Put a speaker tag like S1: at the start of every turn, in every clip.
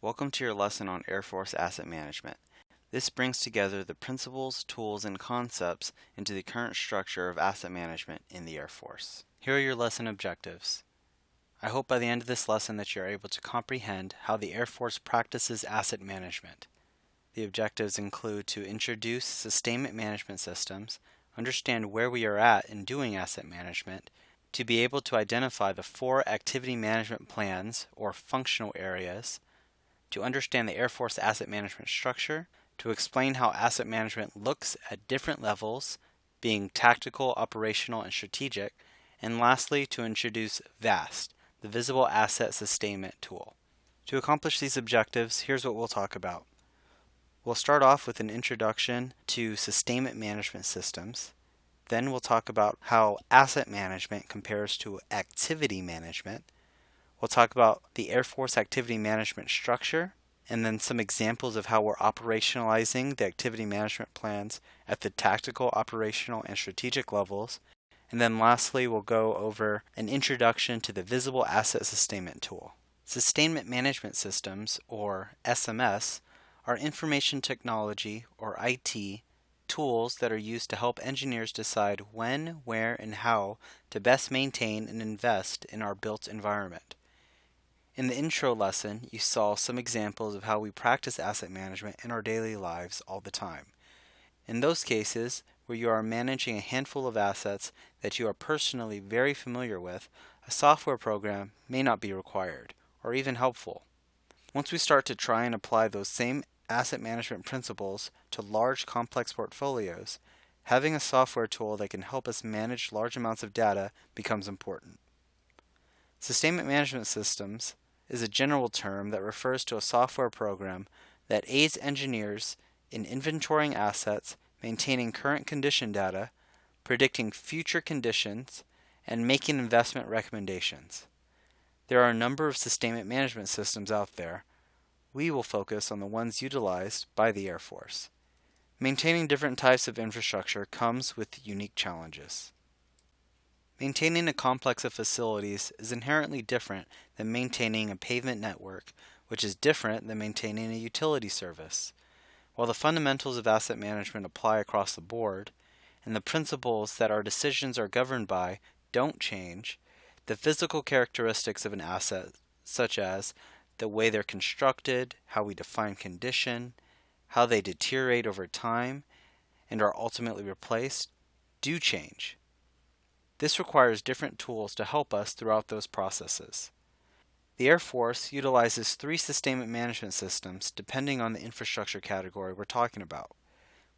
S1: Welcome to your lesson on Air Force Asset Management. This brings together the principles, tools, and concepts into the current structure of asset management in the Air Force. Here are your lesson objectives. I hope by the end of this lesson that you are able to comprehend how the Air Force practices asset management. The objectives include to introduce sustainment management systems, understand where we are at in doing asset management, to be able to identify the 4 activity management plans or functional areas, to understand the Air Force asset management structure, to explain how asset management looks at different levels, being tactical, operational, and strategic, and lastly, to introduce VAST, the Visible Asset Sustainment Tool. To accomplish these objectives, here's what we'll talk about. We'll start off with an introduction to sustainment management systems. Then we'll talk about how asset management compares to activity management. We'll talk about the Air Force activity management structure, and then some examples of how we're operationalizing the activity management plans at the tactical, operational, and strategic levels. And then lastly, we'll go over an introduction to the Visible Asset Sustainment Tool. Sustainment Management Systems, or SMS, are information technology, or IT, tools that are used to help engineers decide when, where, and how to best maintain and invest in our built environment. In the intro lesson, you saw some examples of how we practice asset management in our daily lives all the time. In those cases, where you are managing a handful of assets that you are personally very familiar with, a software program may not be required, or even helpful. Once we start to try and apply those same asset management principles to large complex portfolios, having a software tool that can help us manage large amounts of data becomes important. Sustainment management systems is a general term that refers to a software program that aids engineers in inventorying assets, maintaining current condition data, predicting future conditions, and making investment recommendations. There are a number of sustainment management systems out there. We will focus on the ones utilized by the Air Force. Maintaining different types of infrastructure comes with unique challenges. Maintaining a complex of facilities is inherently different than maintaining a pavement network, which is different than maintaining a utility service. While the fundamentals of asset management apply across the board, and the principles that our decisions are governed by don't change, the physical characteristics of an asset, such as the way they're constructed, how we define condition, how they deteriorate over time, and are ultimately replaced, do change. This requires different tools to help us throughout those processes. The Air Force utilizes 3 sustainment management systems depending on the infrastructure category we're talking about.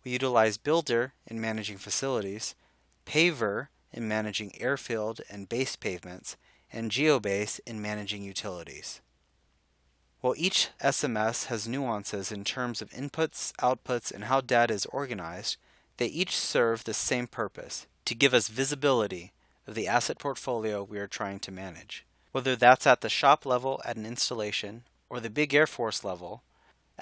S1: We utilize Builder in managing facilities, Paver in managing airfield and base pavements, and GeoBase in managing utilities. While each SMS has nuances in terms of inputs, outputs, and how data is organized, they each serve the same purpose, to give us visibility of the asset portfolio we are trying to manage. Whether that's at the shop level at an installation or the big Air Force level,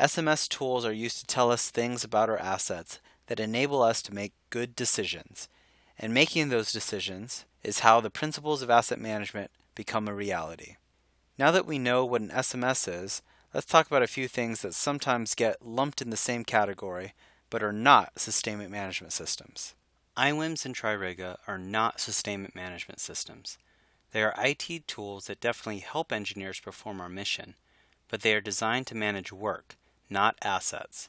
S1: SMS tools are used to tell us things about our assets that enable us to make good decisions. And making those decisions is how the principles of asset management become a reality. Now that we know what an SMS is, let's talk about a few things that sometimes get lumped in the same category but are not sustainment management systems. IWMS and TRIRIGA are not sustainment management systems. They are IT tools that definitely help engineers perform our mission, but they are designed to manage work, not assets.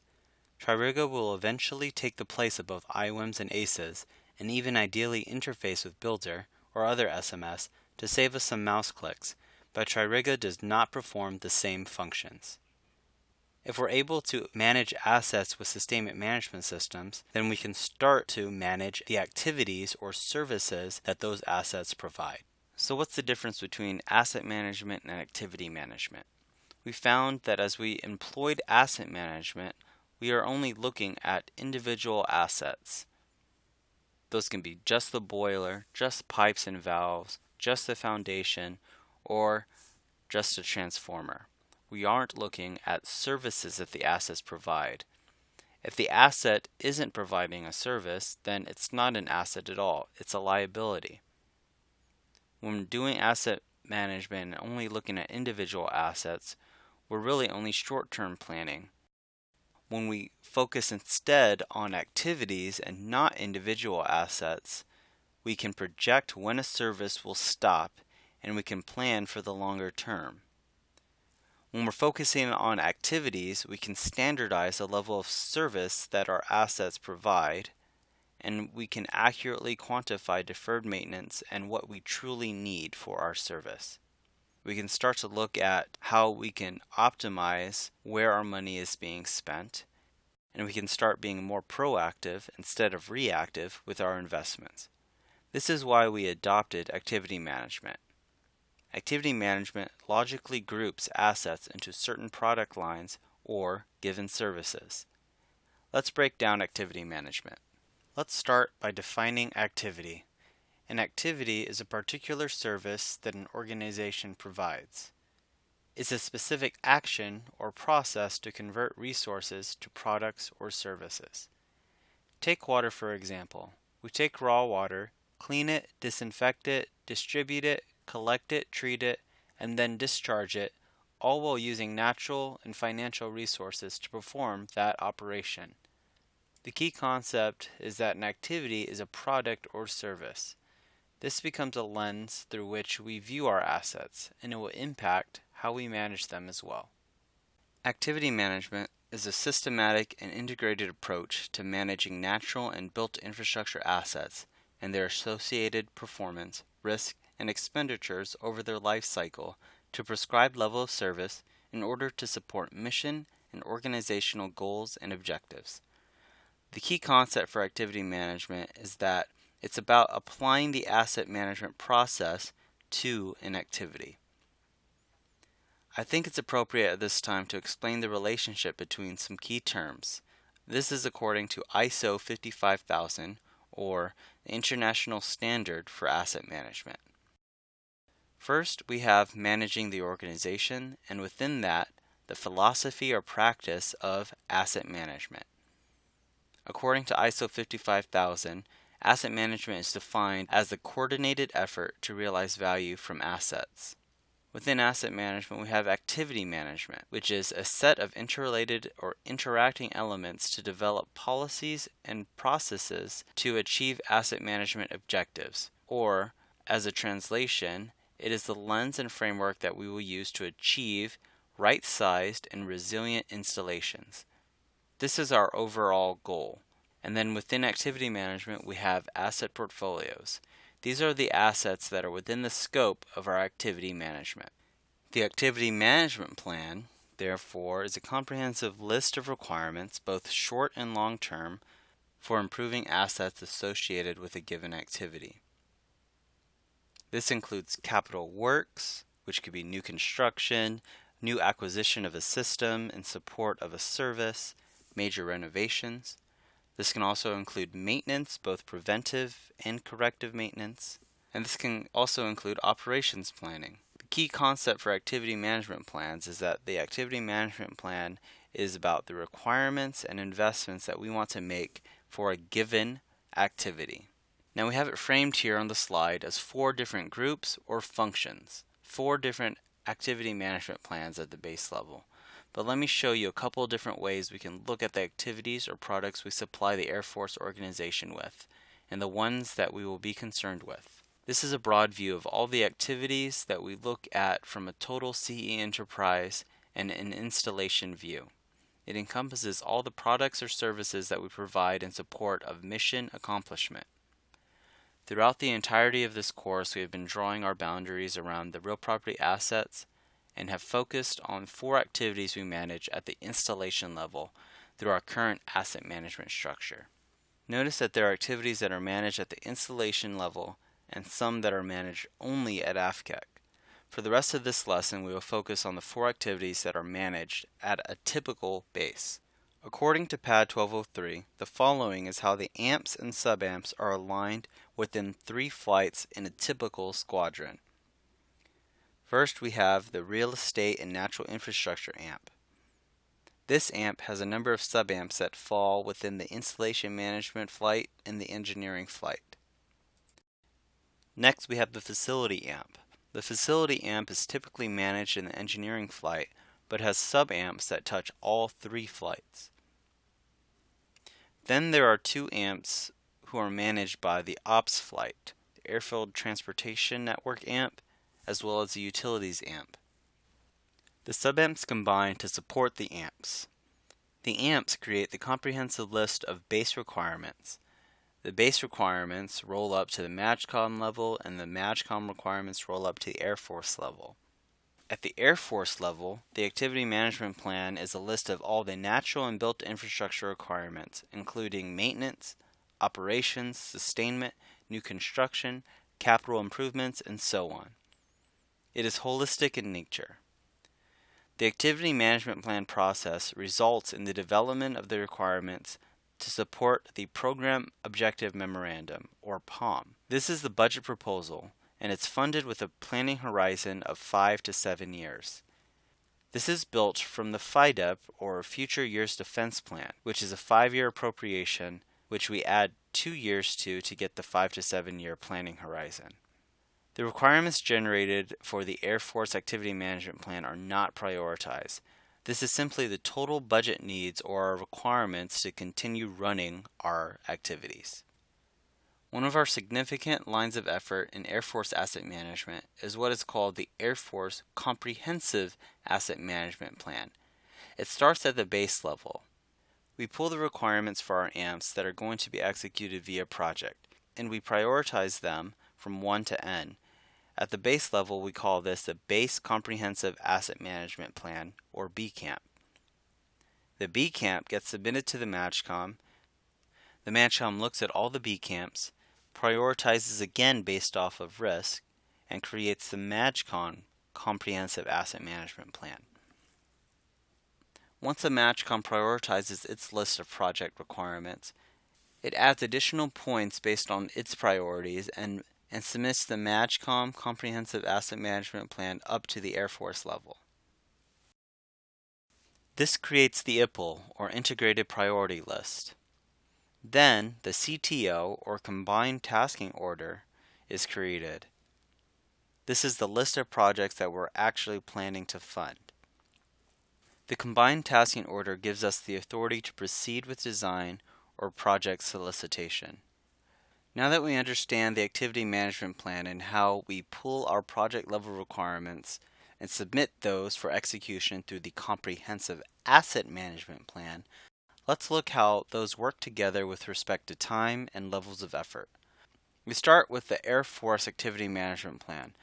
S1: TRIRIGA will eventually take the place of both IWMS and ACES, and even ideally interface with Builder or other SMS to save us some mouse clicks, but TRIRIGA does not perform the same functions. If we're able to manage assets with sustainment management systems, then we can start to manage the activities or services that those assets provide. So what's the difference between asset management and activity management? We found that as we employed asset management, we are only looking at individual assets. Those can be just the boiler, just pipes and valves, just the foundation, or just a transformer. We aren't looking at services that the assets provide. If the asset isn't providing a service, then it's not an asset at all. It's a liability. When doing asset management and only looking at individual assets, we're really only short-term planning. When we focus instead on activities and not individual assets, we can project when a service will stop and we can plan for the longer term. When we're focusing on activities, we can standardize the level of service that our assets provide, and we can accurately quantify deferred maintenance and what we truly need for our service. We can start to look at how we can optimize where our money is being spent, and we can start being more proactive instead of reactive with our investments. This is why we adopted activity management. Activity management logically groups assets into certain product lines or given services. Let's break down activity management. Let's start by defining activity. An activity is a particular service that an organization provides. It's a specific action or process to convert resources to products or services. Take water for example. We take raw water, clean it, disinfect it, distribute it, collect it, treat it, and then discharge it, all while using natural and financial resources to perform that operation. The key concept is that an activity is a product or service. This becomes a lens through which we view our assets, and it will impact how we manage them as well. Activity management is a systematic and integrated approach to managing natural and built infrastructure assets and their associated performance, risk, and expenditures over their life cycle to a prescribed level of service in order to support mission and organizational goals and objectives. The key concept for activity management is that it's about applying the asset management process to an activity. I think it's appropriate at this time to explain the relationship between some key terms. This is according to ISO 55000, or the International Standard for Asset Management. First, we have managing the organization, and within that, the philosophy or practice of asset management. According to ISO 55000, asset management is defined as the coordinated effort to realize value from assets. Within asset management, we have activity management, which is a set of interrelated or interacting elements to develop policies and processes to achieve asset management objectives. Or, as a translation, it is the lens and framework that we will use to achieve right-sized and resilient installations. This is our overall goal. And then within activity management, we have asset portfolios. These are the assets that are within the scope of our activity management. The activity management plan, therefore, is a comprehensive list of requirements, both short and long term, for improving assets associated with a given activity. This includes capital works, which could be new construction, new acquisition of a system in support of a service, major renovations. This can also include maintenance, both preventive and corrective maintenance, and this can also include operations planning. The key concept for activity management plans is that the activity management plan is about the requirements and investments that we want to make for a given activity. Now we have it framed here on the slide as 4 different groups or functions, 4 different activity management plans at the base level. But let me show you a couple of different ways we can look at the activities or products we supply the Air Force organization with, and the ones that we will be concerned with. This is a broad view of all the activities that we look at from a total CE enterprise and an installation view. It encompasses all the products or services that we provide in support of mission accomplishment. Throughout the entirety of this course, we have been drawing our boundaries around the real property assets, and have focused on 4 activities we manage at the installation level through our current asset management structure. Notice that there are activities that are managed at the installation level and some that are managed only at AFCEC. For the rest of this lesson, we will focus on the 4 activities that are managed at a typical base. According to PAD 1203, the following is how the amps and subamps are aligned within 3 flights in a typical squadron. First, we have the Real Estate and Natural Infrastructure amp. This amp has a number of subamps that fall within the Installation Management flight and the Engineering flight. Next, we have the Facility amp. The Facility amp is typically managed in the Engineering flight, but has sub-amps that touch all 3 flights. Then there are 2 amps who are managed by the ops flight, the Airfield Transportation Network amp, as well as the utilities amp. The sub-amps combine to support the amps. The amps create the comprehensive list of base requirements. The base requirements roll up to the MAJCOM level, and the MAJCOM requirements roll up to the Air Force level. At the Air Force level, the Activity Management Plan is a list of all the natural and built infrastructure requirements, including maintenance, operations, sustainment, new construction, capital improvements, and so on. It is holistic in nature. The Activity Management Plan process results in the development of the requirements to support the Program Objective Memorandum, or POM. This is the budget proposal, and it's funded with a planning horizon of 5 to 7 years. This is built from the FYDP, or Future Years Defense Plan, which is a 5-year appropriation, which we add 2 years to get the 5 to 7 year planning horizon. The requirements generated for the Air Force Activity Management Plan are not prioritized. This is simply the total budget needs or our requirements to continue running our activities. One of our significant lines of effort in Air Force Asset Management is what is called the Air Force Comprehensive Asset Management Plan. It starts at the base level. We pull the requirements for our amps that are going to be executed via project, and we prioritize them from 1 to N. At the base level, we call this the Base Comprehensive Asset Management Plan, or BCAMP. The BCAMP gets submitted to the MAJCOM. The MAJCOM looks at all the BCAMPs, prioritizes again based off of risk, and creates the MAJCOM Comprehensive Asset Management Plan. Once the MAJCOM prioritizes its list of project requirements, it adds additional points based on its priorities and submits the MAJCOM Comprehensive Asset Management Plan up to the Air Force level. This creates the IPL, or Integrated Priority List. Then the CTO, or Combined Tasking Order, is created. This is the list of projects that we're actually planning to fund. The Combined Tasking Order gives us the authority to proceed with design or project solicitation. Now that we understand the Activity Management Plan and how we pull our project level requirements and submit those for execution through the Comprehensive Asset Management Plan, let's look how those work together with respect to time and levels of effort. We start with the Air Force Activity Management Plan.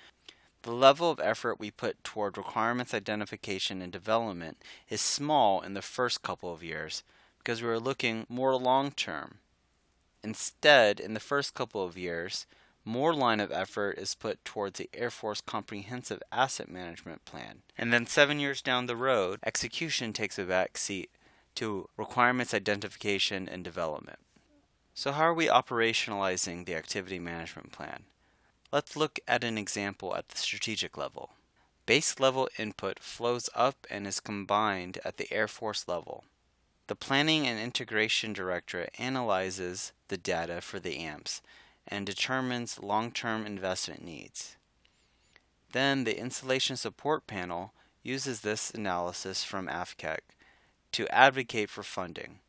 S1: The level of effort we put toward requirements identification and development is small in the first couple of years because we are looking more long-term. Instead, in the first couple of years, more line of effort is put towards the Air Force Comprehensive Asset Management Plan. And then 7 years down the road, execution takes a back seat to requirements identification and development. So how are we operationalizing the Activity Management Plan? Let's look at an example at the strategic level. Base level input flows up and is combined at the Air Force level. The Planning and Integration Directorate analyzes the data for the AMPs and determines long-term investment needs. Then the Installation Support Panel uses this analysis from AFCEC to advocate for funding.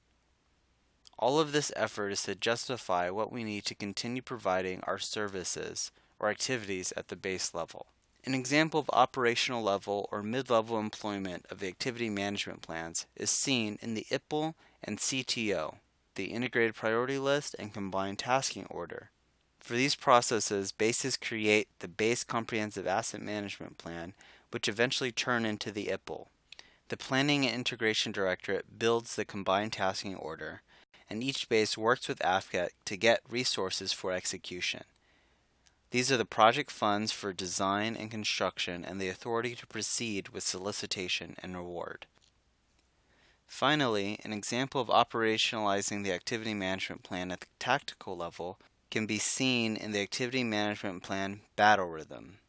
S1: All of this effort is to justify what we need to continue providing our services or activities at the base level. An example of operational level or mid-level employment of the activity management plans is seen in the IPL and CTO, the Integrated Priority List and Combined Tasking Order. For these processes, bases create the Base Comprehensive Asset Management Plan, which eventually turn into the IPL. The Planning and Integration Directorate builds the Combined Tasking Order, and each base works with AFCEC to get resources for execution. These are the project funds for design and construction and the authority to proceed with solicitation and award. Finally, an example of operationalizing the activity management plan at the tactical level can be seen in the activity management plan battle rhythm.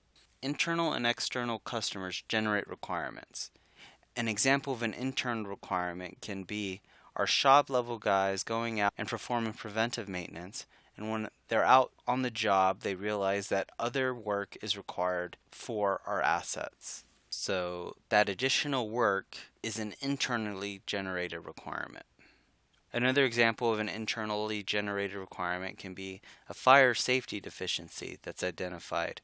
S1: Internal and external customers generate requirements. An example of an internal requirement can be our shop level guys going out and performing preventive maintenance, and when they're out on the job, they realize that other work is required for our assets. So that additional work is an internally generated requirement. Another example of an internally generated requirement can be a fire safety deficiency that's identified.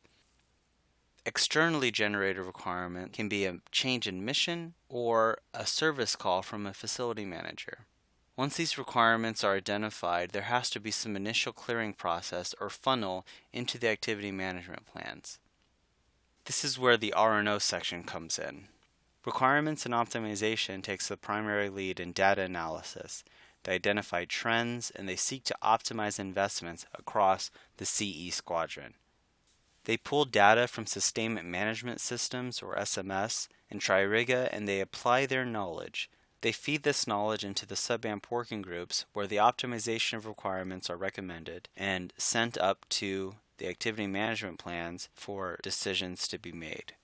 S1: Externally generated requirement can be a change in mission or a service call from a facility manager. Once these requirements are identified, there has to be some initial clearing process or funnel into the activity management plans. This is where the R&O section comes in. Requirements and optimization takes the primary lead in data analysis. They identify trends and they seek to optimize investments across the CE squadron. They pull data from sustainment management systems or SMS and Tririga and they apply their knowledge. They feed this knowledge into the sub-AMP working groups where the optimization of requirements are recommended and sent up to the activity management plans for decisions to be made.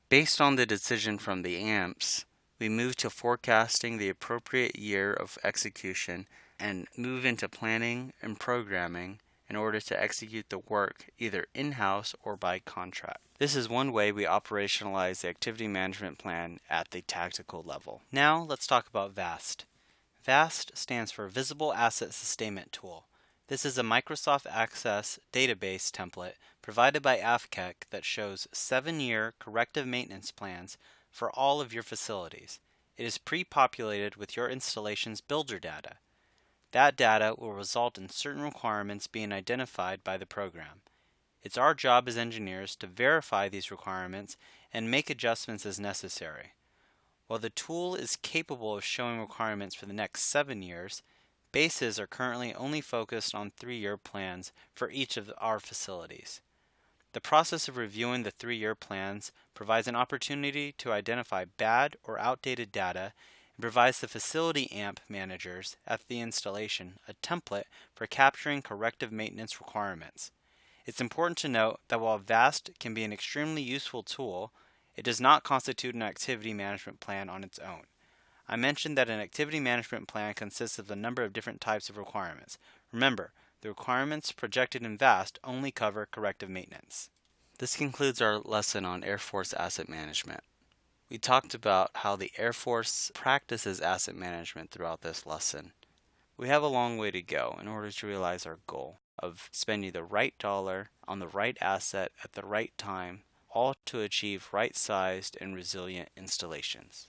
S1: Based on the decision from the AMPs, we move to forecasting the appropriate year of execution and move into planning and programming in order to execute the work either in-house or by contract. This is one way we operationalize the activity management plan at the tactical level. Now let's talk about VAST. VAST stands for Visible Asset Sustainment Tool. This is a Microsoft Access database template provided by AFCEC that shows 7-year corrective maintenance plans for all of your facilities. It is pre-populated with your installation's builder data. That data will result in certain requirements being identified by the program. It's our job as engineers to verify these requirements and make adjustments as necessary. While the tool is capable of showing requirements for the next 7 years, bases are currently only focused on 3-year plans for each of our facilities. The process of reviewing the 3-year plans provides an opportunity to identify bad or outdated data and provides the facility AMP managers at the installation a template for capturing corrective maintenance requirements. It's important to note that while VAST can be an extremely useful tool, it does not constitute an activity management plan on its own. I mentioned that an activity management plan consists of a number of different types of requirements. Remember, the requirements projected in VAST only cover corrective maintenance. This concludes our lesson on Air Force asset management. We talked about how the Air Force practices asset management throughout this lesson. We have a long way to go in order to realize our goal of spending the right dollar on the right asset at the right time, all to achieve right-sized and resilient installations.